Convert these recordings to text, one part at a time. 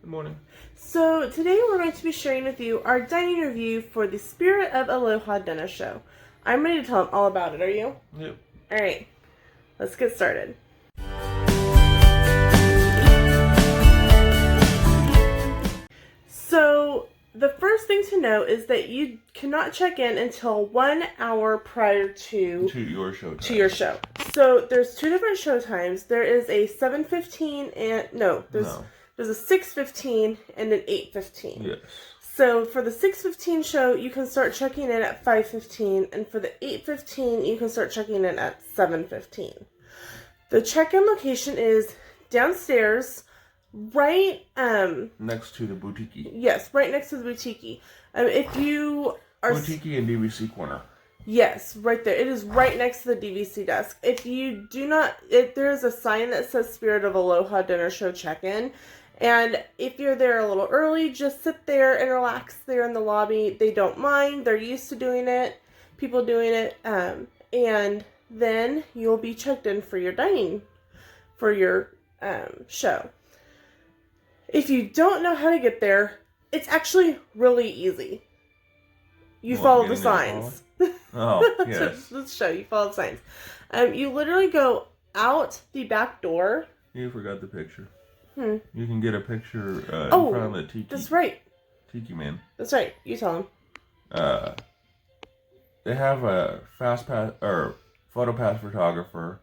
Good morning. So today we're going to be sharing with you our dining review for the Spirit of Aloha dinner show. I'm ready to tell them all about it. Are you? Yep. Alright, let's get started. So the first thing to know is that you cannot check in until 1 hour prior to your show time. To your show. So there's two different show times. There is a 7:15 and there's a 6:15 and an 8:15. Yes. So for the 6:15 show, you can start checking in at 5:15, and for the 8:15, you can start checking in at 7:15. The check-in location is downstairs, right next to the boutique. Yes, right next to the boutique. If you are boutique and DVC corner. Yes, right there. It is right next to the DVC desk. If you do not, there is a sign that says Spirit of Aloha Dinner Show Check-In. And if you're there a little early, just sit there and relax there in the lobby. They don't mind. They're used to doing it. People doing it. And then you'll be checked in for your dining, for your show. If you don't know how to get there, it's actually really easy. You follow the signs. Oh, yes. Let's show you. Follow the signs. You literally go out the back door. You forgot the picture. You can get a picture in front of the tiki. That's right. Tiki man. That's right. You tell him. They have a fast pass or photo pass photographer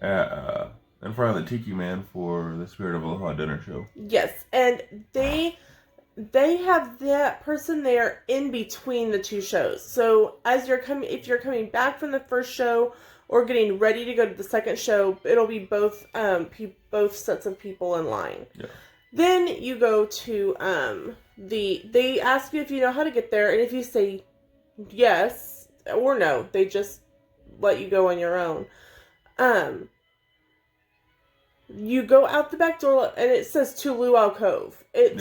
in front of the tiki man for the Spirit of Aloha dinner show. Yes, and they have that person there in between the two shows. So as if you're coming back from the first show or getting ready to go to the second show, it'll be both sets of people in line. Yeah. Then you go to they ask you if you know how to get there, and if you say yes or no, they just let you go on your own. You go out the back door, and it says to Luau Cove. And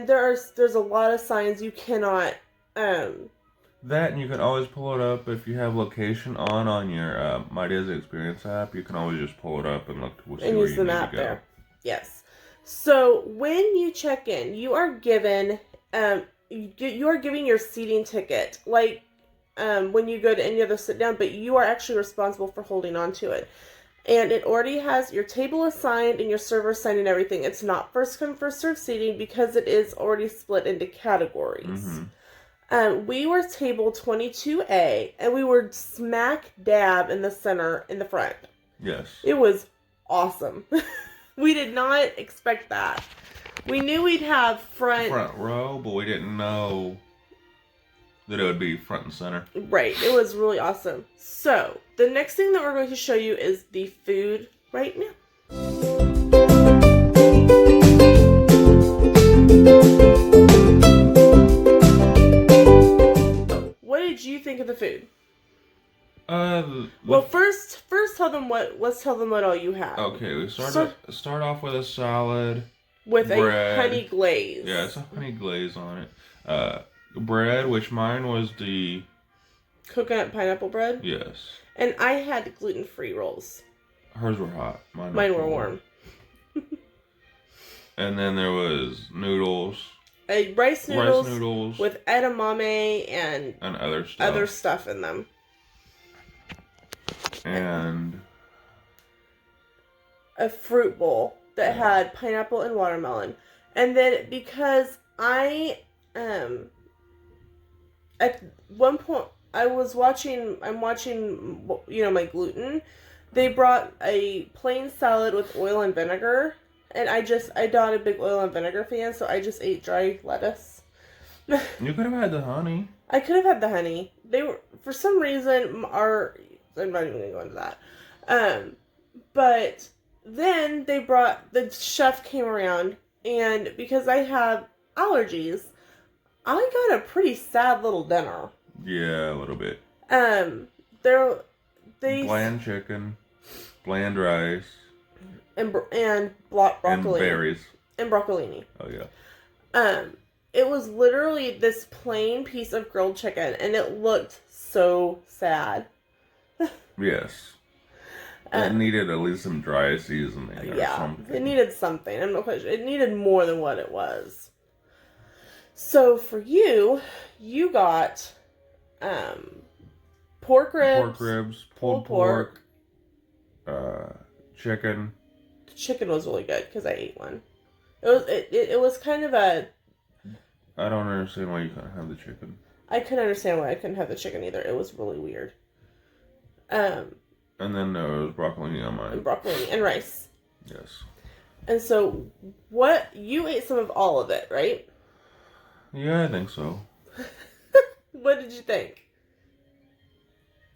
there's a lot of signs you cannot. That, and you can always pull it up if you have location on your My Days Experience app. You can always just pull it up and look to see where you need to go. And use the map there. Yes. So when you check in, you are given you are giving your seating ticket, like when you go to any other sit down, but you are actually responsible for holding on to it. And it already has your table assigned and your server assigned and everything. It's not first come, first served seating because it is already split into categories. Mm-hmm. We were table 22A, and we were smack dab in the center, in the front. Yes. It was awesome. We did not expect that. We knew we'd have front row, but we didn't know that it would be front and center. Right. It was really awesome. So, the next thing that we're going to show you is the food right now. What did you think of the food? Well, first tell them let's tell them what all you have. Okay, we start off with a salad. With bread. A honey glaze. Yeah, it's a honey glaze on it. Bread, which mine was the coconut pineapple bread. Yes. And I had gluten-free rolls. Hers were hot. Mine were warm. And then there was noodles. Rice noodles with edamame and other stuff in them. And a fruit bowl that had pineapple and watermelon. And then because at one point I'm watching, my gluten. They brought a plain salad with oil and vinegar, and I'm not a big oil and vinegar fan, so I just ate dry lettuce. You could have had the honey. I could have had the honey. They were, for some reason, I'm not even going to go into that. But then the chef came around, and because I have allergies, I got a pretty sad little dinner. Yeah, a little bit. Bland chicken, bland rice, and broccoli, and berries, and broccolini. Oh yeah. It was literally this plain piece of grilled chicken, and it looked so sad. Yes. It needed at least some dry seasoning or something. It needed something. I'm not quite sure. It needed more than what it was. So for you got pork ribs, pulled pork, chicken. The chicken was really good because I ate one. It was kind of a... I don't understand why you couldn't have the chicken. I couldn't understand why I couldn't have the chicken either. It was really weird. And then there was broccoli on mine. And broccoli and rice. Yes. And so, you ate some of all of it, right? Yeah, I think so. What did you think?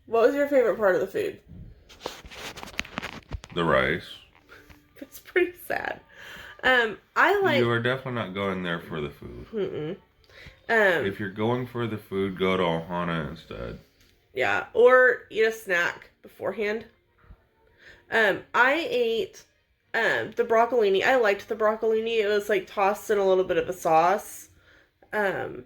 What was your favorite part of the food? The rice. It's pretty sad. You are definitely not going there for the food. If you're going for the food, go to Ohana instead. Yeah, or eat a snack beforehand. I ate the broccolini. I liked the broccolini. It was like tossed in a little bit of a sauce. And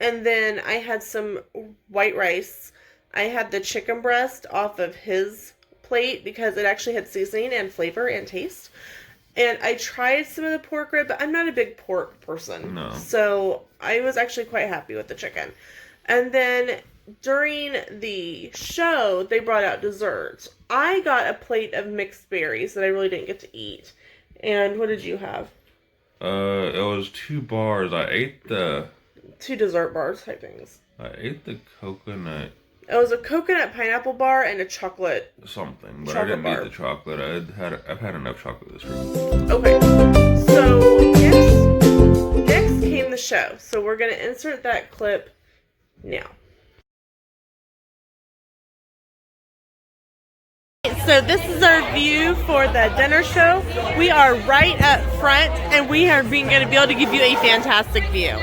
then I had some white rice. I had the chicken breast off of his plate because it actually had seasoning and flavor and taste. And I tried some of the pork rib, but I'm not a big pork person. No. So I was actually quite happy with the chicken. And then during the show, they brought out desserts. I got a plate of mixed berries that I really didn't get to eat. And what did you have? It was 2 bars. I ate the... 2 dessert bars type things. I ate the coconut... It was a coconut pineapple bar and a chocolate... something, but I didn't eat the chocolate. I've had enough chocolate this week. Okay. So, next came the show. So we're going to insert that clip now. So this is our view for the dinner show. We are right up front, and we are going to be able to give you a fantastic view.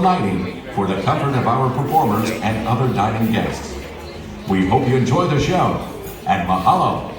lighting for the comfort of our performers and other dining guests. We hope you enjoy the show, and mahalo!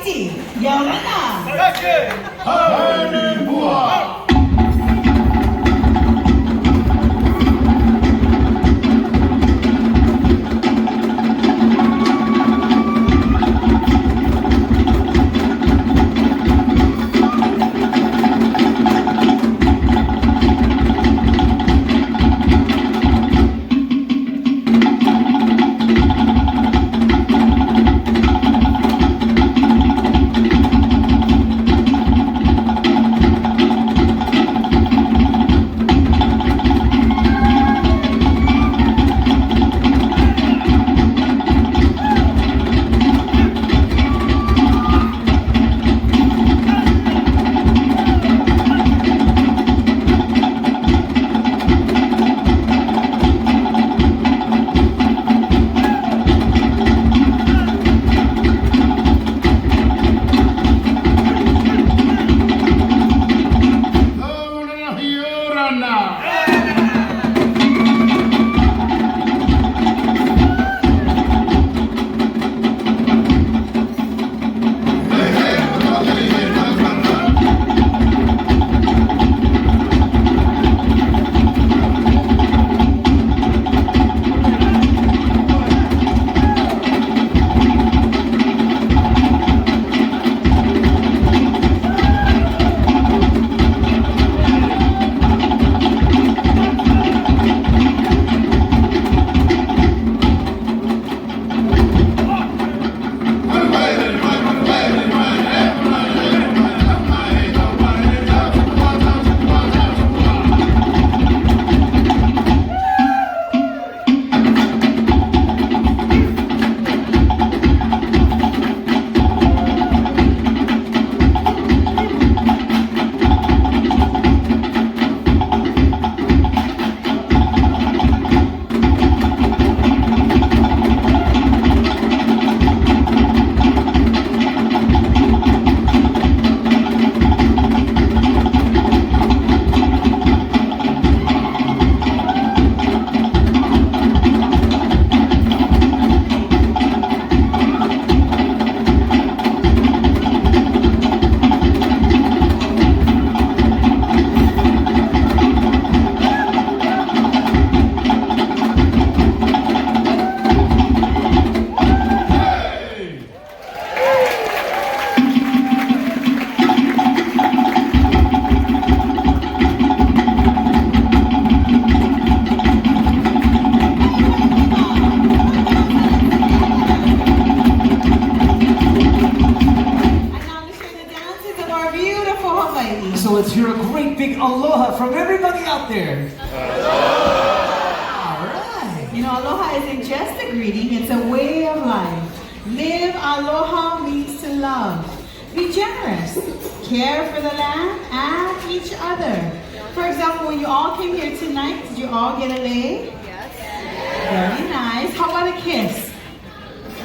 Haiti, Yorana. So let's hear a great big aloha from everybody out there. All right. You know, aloha isn't just a greeting, it's a way of life. Live aloha means to love. Be generous. Care for the land and each other. For example, when you all came here tonight, did you all get a lei? Yes. Very nice. How about a kiss?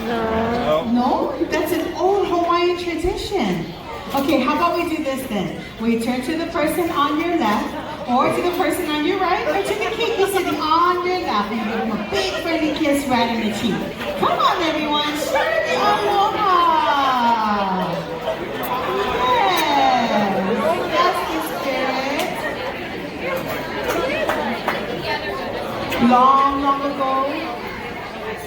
No. No? That's an old Hawaiian tradition. Okay, how about we do this then? We turn to the person on your left, or to the person on your right, or to the kid who's sitting on your left, and give them a big friendly kiss right in the cheek. Come on, everyone, share the aloha! Yes, that's the spirit. Long ago,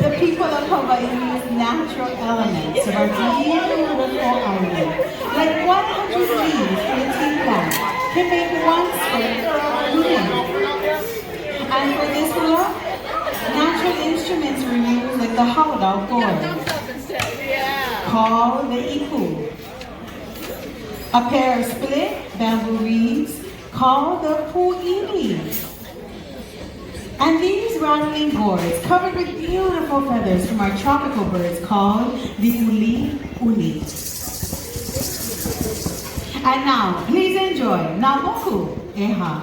the people of Hawaii used natural elements of our beautiful island, like 100 leaves in a tea plant, can make one stick bloom. And for this look, natural instruments were used like the haulau board, called the iku. A pair of split bamboo reeds called the pu'ili. And these rattling boards, covered with beautiful feathers from our tropical birds called the uli uli. And now, please enjoy Namoku Eha.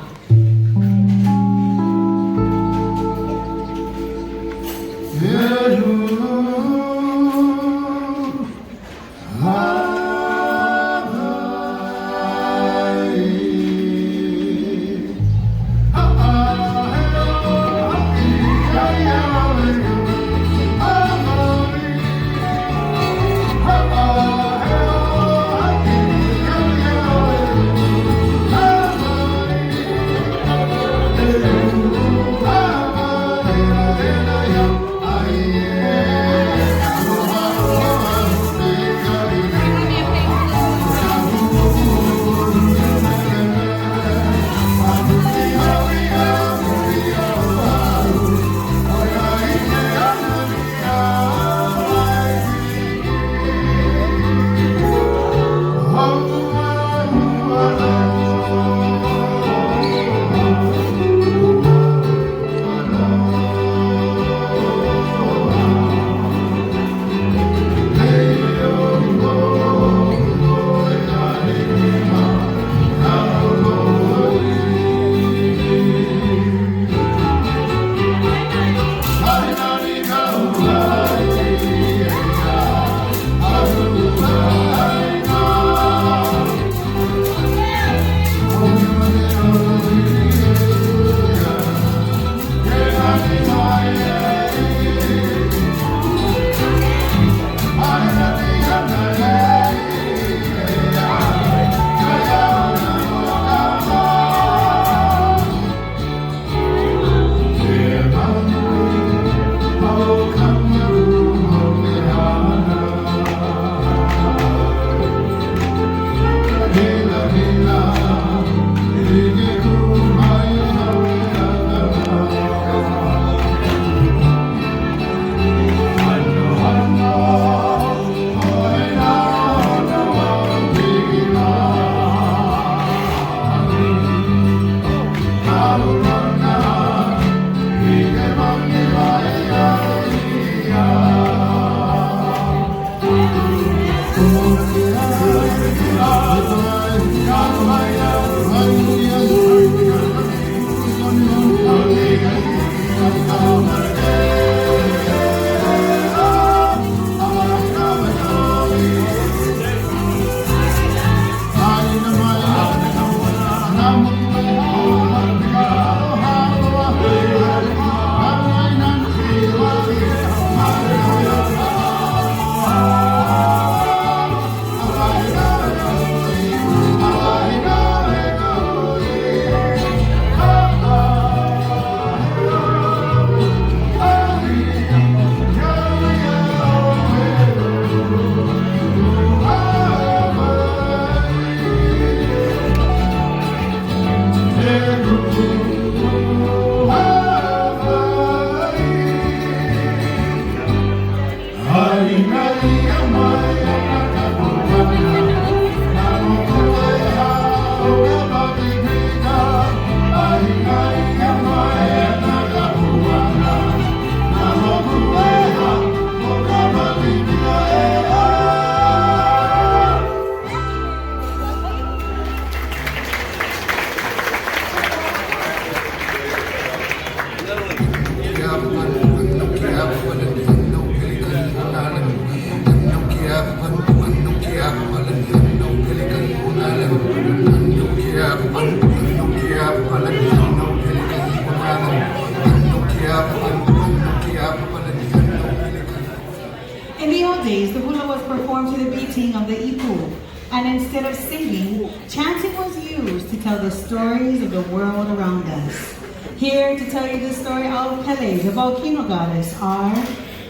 In the old days, the hula was performed to the beating of the ipu, and instead of singing, chanting was used to tell the stories of the world around us. Here to tell you the story of Pele, the volcano goddess, are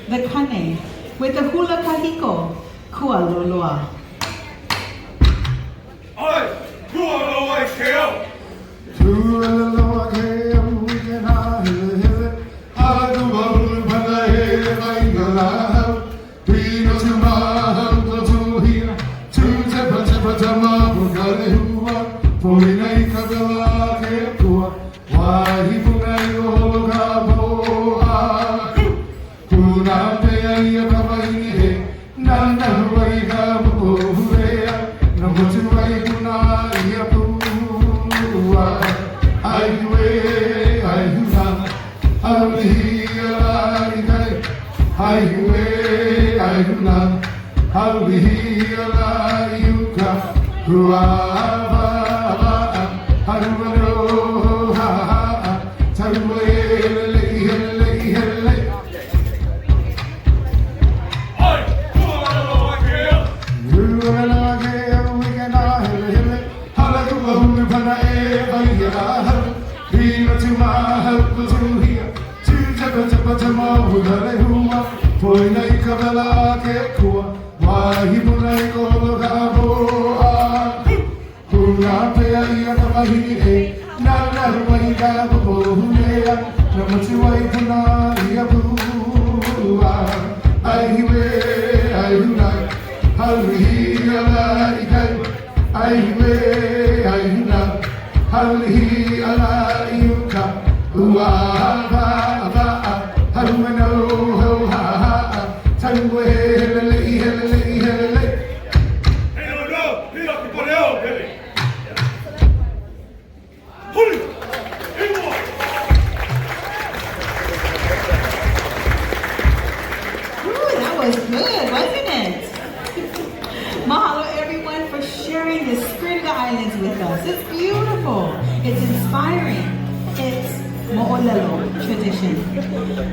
the Kane, with the hula kahiko, Kualoa. Ai, Kualoa keo. Kualoa keo, we can hide it. I do want to play like a love. Pino to my to here. To Tepatama, Pugalehua. Poinai Kabela Kekua. Why he punai Hologaboa. Kuna Pea Kabaini. Nana Waigabu. Number two, I do not hear Pua. I do not. I do not. I'll be here like you come. Who I don't know. Tell me, Poinai kabela kekua, wahi punai Hologaboa. Kuna pea ia na mahini e, nana ruai ka popohulea, na matuai puna ia pua. Aihiwe, aihunai, halihi ala ikai. Aihiwe, aihunai, halihi ala iuka. Ua va, halumano. That was good, wasn't it? Mahalo everyone for sharing the Skringa Islands with us. It's beautiful. It's inspiring. It's Mo'olelo tradition.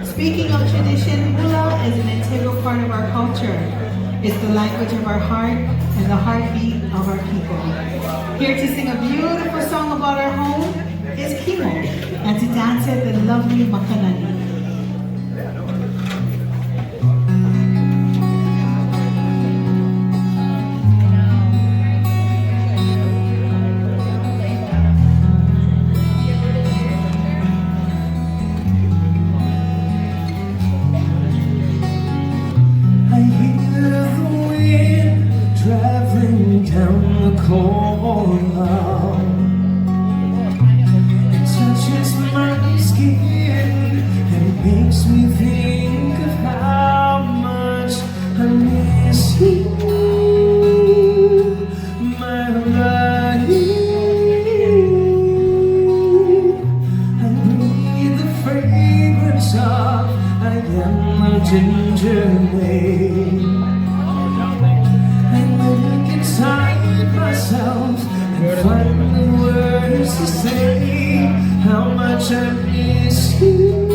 Speaking of tradition, hula is an integral part of our culture. It's the language of our heart and the heartbeat of our people. Here to sing a beautiful song about our home is Kimo, and to dance it, the lovely Makanani. Traveling down the corridor, it touches my skin and makes me think of how much I miss you, my find the words to say how much I miss you,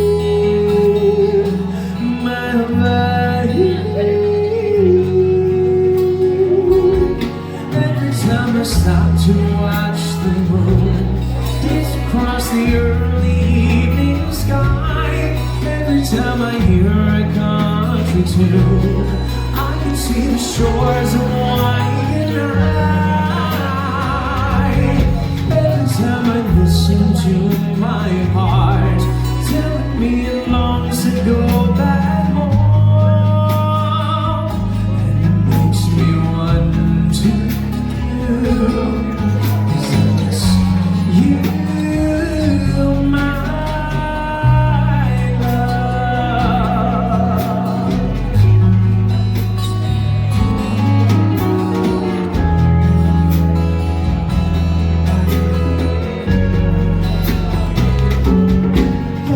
my body. Every time I stop to watch the moon dance across the early evening sky, every time I hear a country tune, I can see the shores of white and every time I listen to my heart telling me it longs to go back home, and it makes me want to miss you, my love.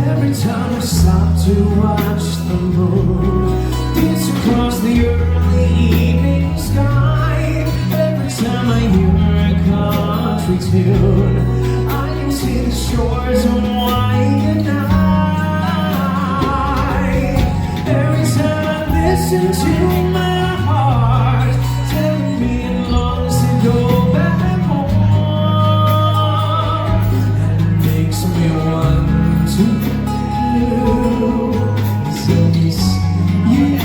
Every time I stop to watch the moon dance across the early evening sky, every time I hear a country tune, I can see the shores of white and every time I listen to my heart telling me it longs to go back home, and it makes me want to miss you,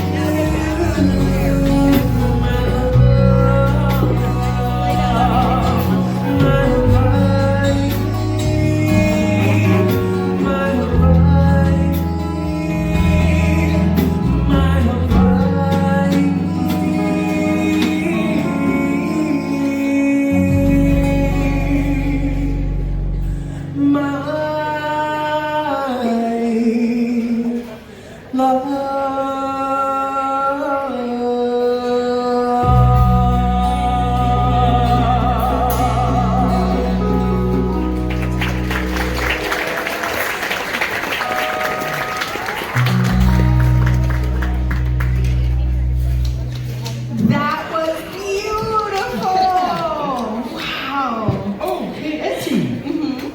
my love, my life, my life, my That was beautiful. Wow. Oh, hey, Etty.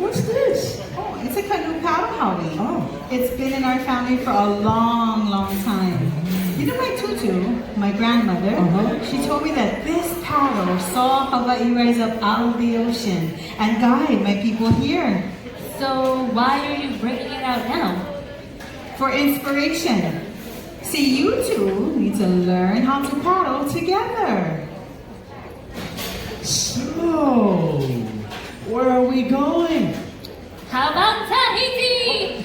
What's this? Oh, it's a canoe paddle, Howie. Oh. It's been in our family for a long, long time. You know my tutu, my grandmother, she told me that this paddle saw Hawaii rise up out of the ocean and guide my people here So why are you bringing it out now? for inspiration. See, you two need to learn how to paddle together. So, where are we going? How about Tahiti?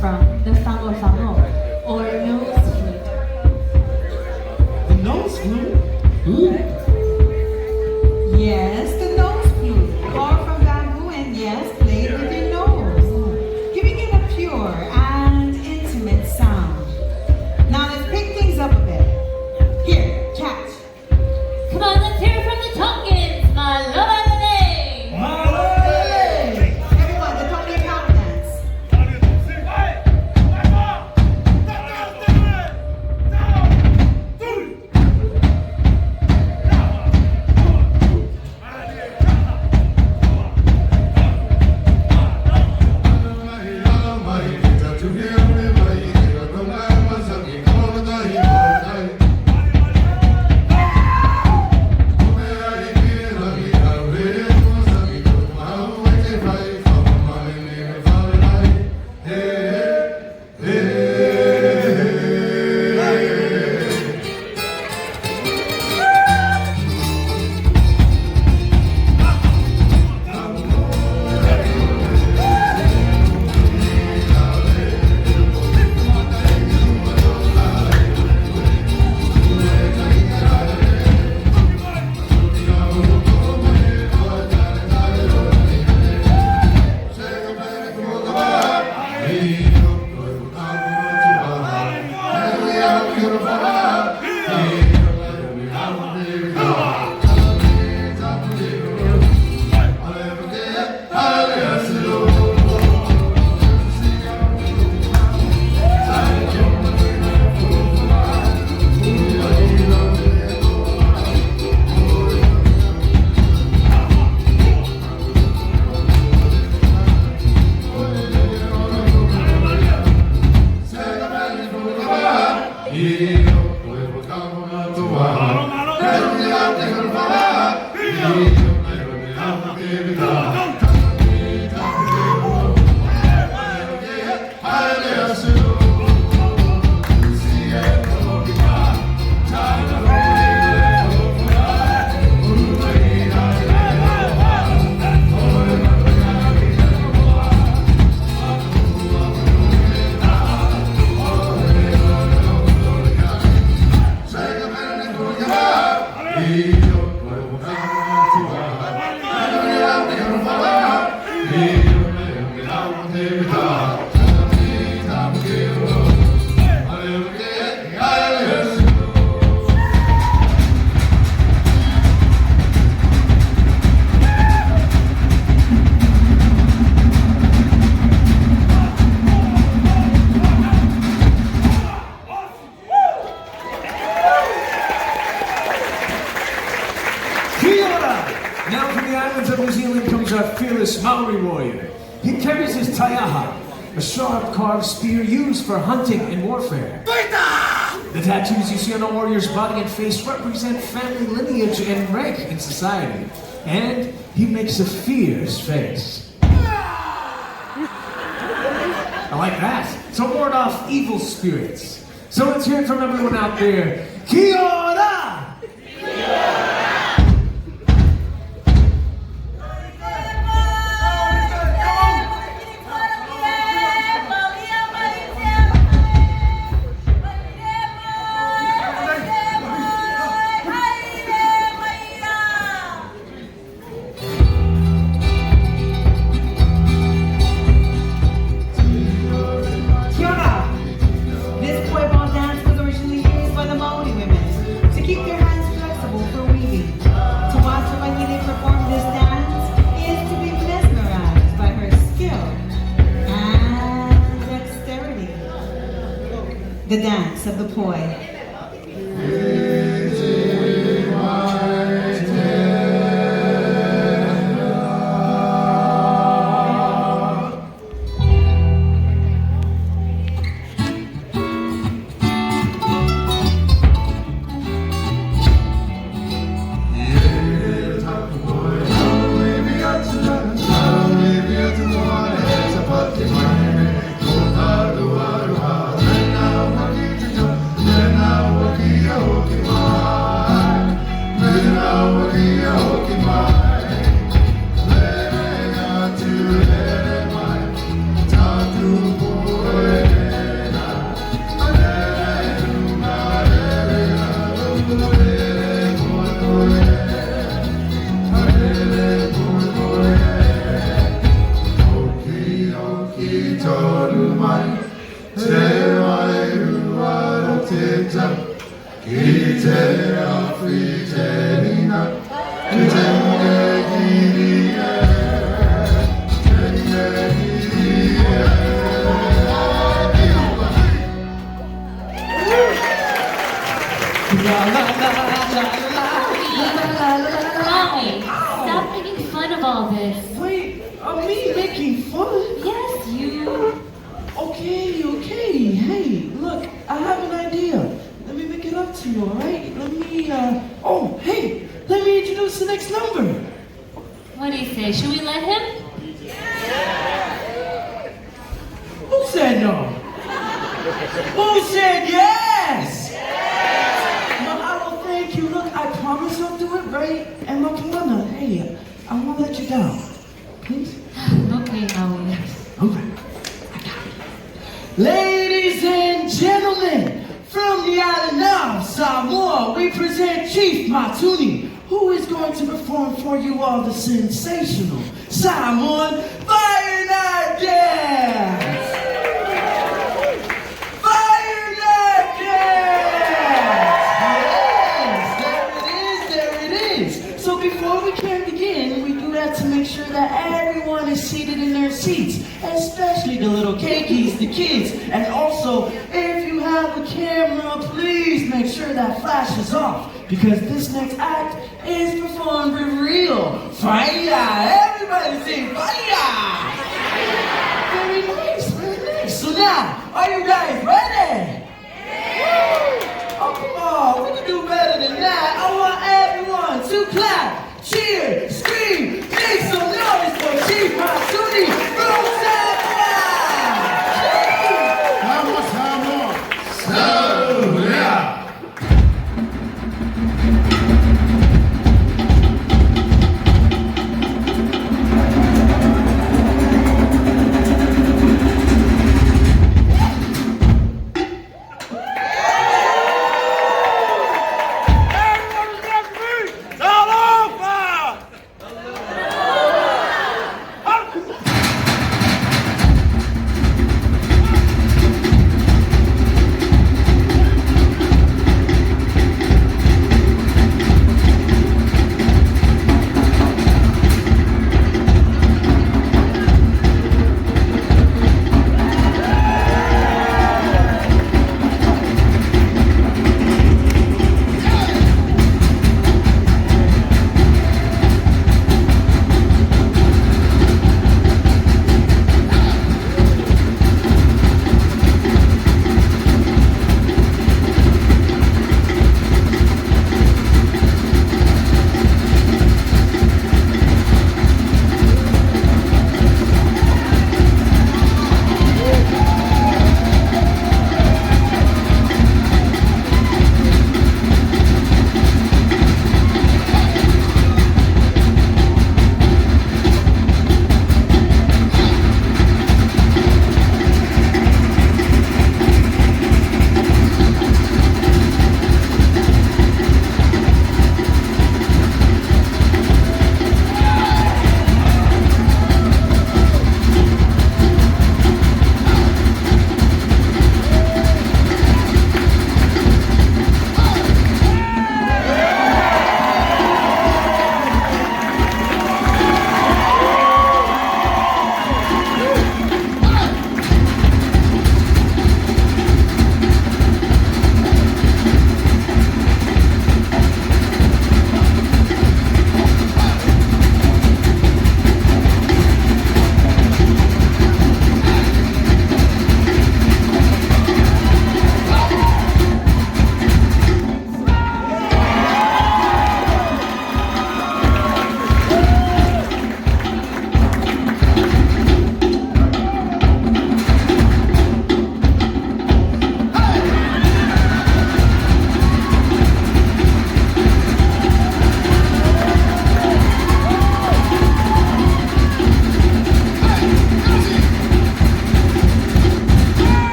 from the famo or nose flute. The nose flute? Ooh. Yes, the nose flute, carved from bamboo and yes, played with your nose, giving it a pure and intimate sound. Now let's pick things up a bit. Here, catch. Come on, let's hear it from the Tongans, my love and Everyone, the Tongan power dance. Now from the islands of New Zealand comes our fearless Maori warrior. He carries his taiaha, a sharp carved spear used for hunting and warfare. The tattoos you see on a warrior's body and face represent family lineage and rank in society. And he makes a fierce face. I like that. To ward off evil spirits. So let's hear it from everyone out there. Kia ora! The dance of the poi. Lena Oh, hey, let me introduce the next number. What do you say? Should we let him? Who said no? Who said yes? Mahalo, thank you. Look, I promise I'll do it right. And Makiwana, hey, I won't let you down. Please? Okay, Maui. Okay. I got it. Ladies and gentlemen, from the island of Samoa, we present Chief Matuni, who is going to perform for you all the sensational Samoan Fire Night Dance! Fire Night Dance! Yes, there it is. So before we can begin, we do have to make sure that everyone is seated in their seats, especially the little cakeys, the kids, and also, if you have a camera, please make sure that flashes off, because this next act is performed for real. Fire! Everybody say fire! Very nice, very nice. So now, are you guys ready? Oh, come on, we can do better than that. I want everyone to clap, cheer, scream, make some noise for Chief Matsuni from Samoa! Everyone's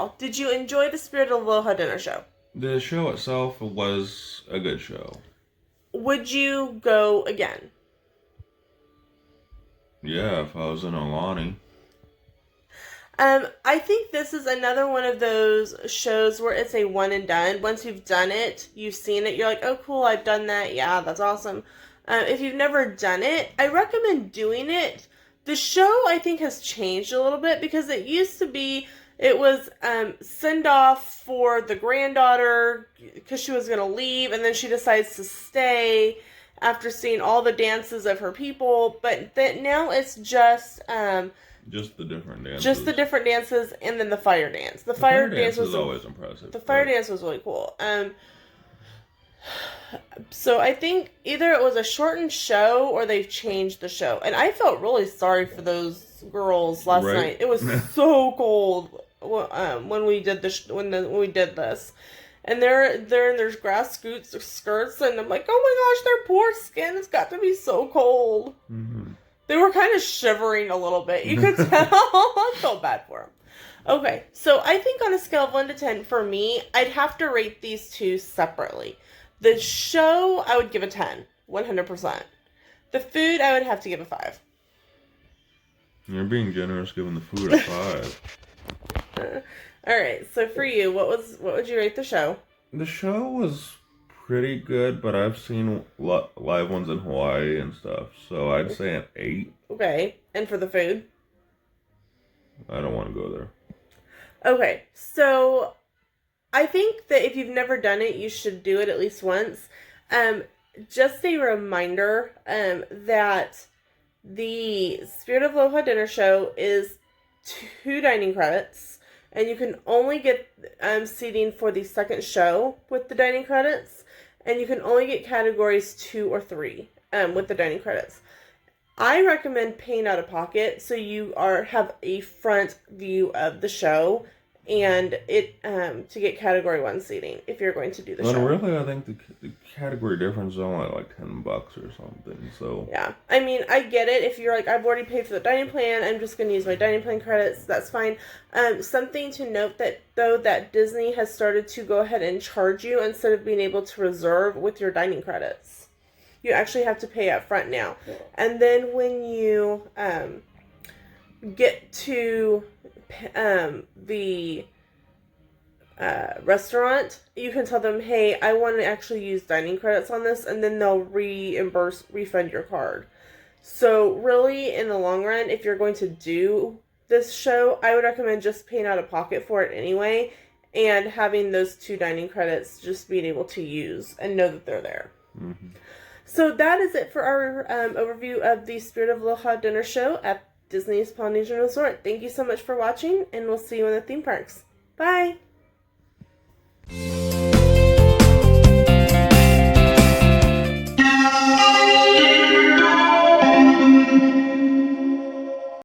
overall, did you enjoy the Spirit of Aloha dinner show? The show itself was a good show. Would you go again? Yeah, if I was in Aulani. I think this is another one of those shows where it's a one and done. Once you've done it, you've seen it, you're like, oh cool, I've done that. Yeah, that's awesome. If you've never done it, I recommend doing it. The show, I think, has changed a little bit because it used to be, it was send off for the granddaughter because she was going to leave, and then she decides to stay after seeing all the dances of her people. But now it's just the different dances. Just the different dances, and then the fire dance. The fire dance was always impressive. The fire dance was really cool. So I think either it was a shortened show or they've changed the show. And I felt really sorry for those girls last night. It was so cold when we did when we did this. And they're in their grass skirts, and I'm like, oh my gosh, their poor skin has got to be so cold. Mm-hmm. They were kind of shivering a little bit. You could tell. I felt bad for them. Okay, so I think on a scale of 1 to 10, for me, I'd have to rate these two separately. The show, I would give a 10, 100%. The food, I would have to give a 5. You're being generous giving the food a 5. All right, so for you, what would you rate the show? The show was pretty good, but I've seen live ones in Hawaii and stuff, so I'd say an 8. Okay, and for the food? I don't want to go there. Okay, so I think that if you've never done it, you should do it at least once. Just a reminder that the Spirit of Aloha dinner show is 2 dining credits, and you can only get seating for the second show with the dining credits, and you can only get categories 2 or 3 with the dining credits. I recommend paying out of pocket so you have a front view of the show and to get category 1 seating if you're going to do the show. Really, I think the category difference is only like $10 or something. So yeah, I mean, I get it. If you're like, I've already paid for the dining plan, I'm just going to use my dining plan credits. That's fine. Something to note that Disney has started to go ahead and charge you instead of being able to reserve with your dining credits. You actually have to pay up front now. And then when you get to the restaurant, you can tell them, hey, I want to actually use dining credits on this, and then they'll refund your card. So really, in the long run, if you're going to do this show, I would recommend just paying out of pocket for it anyway, and having those 2 dining credits just being able to use and know that they're there. Mm-hmm. So that is it for our overview of the Spirit of Aloha dinner show at Disney's Polynesian Resort. Thank you so much for watching, and we'll see you in the theme parks. Bye!